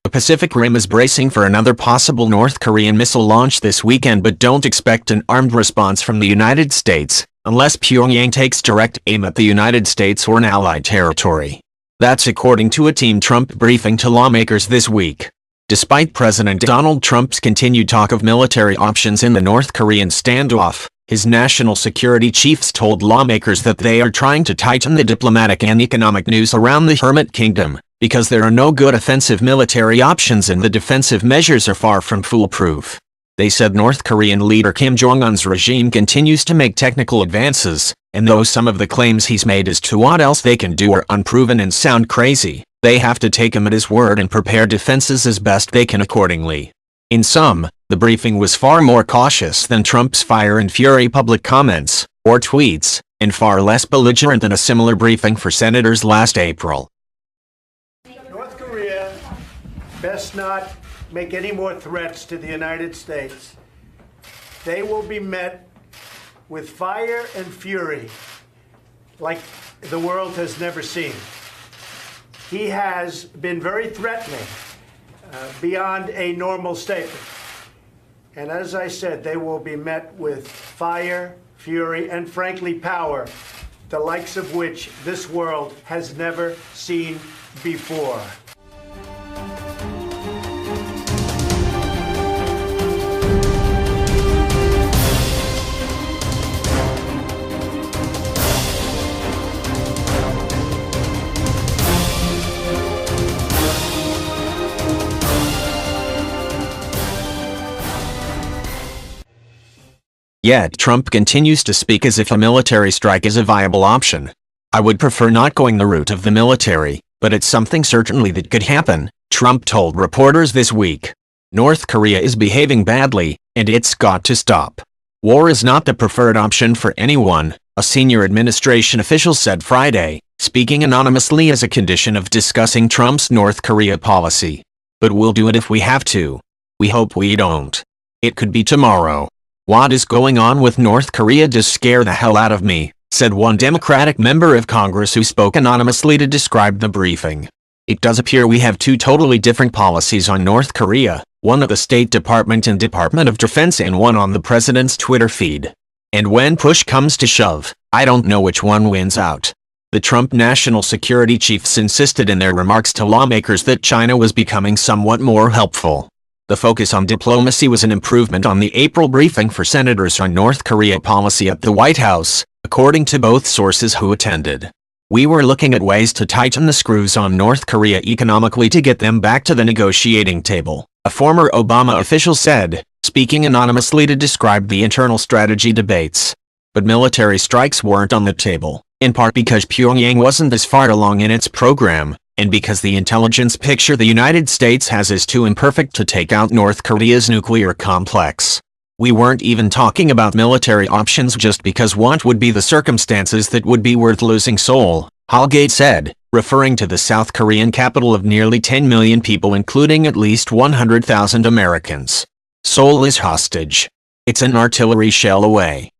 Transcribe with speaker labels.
Speaker 1: The Pacific Rim is bracing for another possible North Korean missile launch this weekend, but don't expect an armed response from the United States, unless Pyongyang takes direct aim at the United States or an allied territory. That's according to a Team Trump briefing to lawmakers this week. Despite President Donald Trump's continued talk of military options in the North Korean standoff, his national security chiefs told lawmakers that they are trying to tighten the diplomatic and economic noose around the Hermit Kingdom, because there are no good offensive military options and the defensive measures are far from foolproof. They said North Korean leader Kim Jong Un's regime continues to make technical advances, and though some of the claims he's made as to what else they can do are unproven and sound crazy, they have to take him at his word and prepare defenses as best they can accordingly. In sum, the briefing was far more cautious than Trump's fire and fury public comments, or tweets, and far less belligerent than a similar briefing for senators last April.
Speaker 2: North Korea best not make any more threats to the United States. They will be met with fire and fury like the world has never seen. He has been very threatening, beyond a normal statement. And as I said, they will be met with fire, fury, and frankly power, the likes of which this world has never seen before.
Speaker 1: Yet Trump continues to speak as if a military strike is a viable option. I would prefer not going the route of the military, but it's something certainly that could happen, Trump told reporters this week. North Korea is behaving badly, and it's got to stop. War is not the preferred option for anyone, a senior administration official said Friday, speaking anonymously as a condition of discussing Trump's North Korea policy. But we'll do it if we have to. We hope we don't. It could be tomorrow. What is going on with North Korea does scare the hell out of me, said one Democratic member of Congress who spoke anonymously to describe the briefing. It does appear we have two totally different policies on North Korea, one at the State Department and Department of Defense and one on the president's Twitter feed. And when push comes to shove, I don't know which one wins out. The Trump national security chiefs insisted in their remarks to lawmakers that China was becoming somewhat more helpful. The focus on diplomacy was an improvement on the April briefing for senators on North Korea policy at the White House, according to both sources who attended. We were looking at ways to tighten the screws on North Korea economically to get them back to the negotiating table, a former Obama official said, speaking anonymously to describe the internal strategy debates. But military strikes weren't on the table, in part because Pyongyang wasn't as far along in its program, and because the intelligence picture the United States has is too imperfect to take out North Korea's nuclear complex. We weren't even talking about military options just because what would be the circumstances that would be worth losing Seoul, Holgate said, referring to the South Korean capital of nearly 10 million people including at least 100,000 Americans. Seoul is hostage. It's an artillery shell away.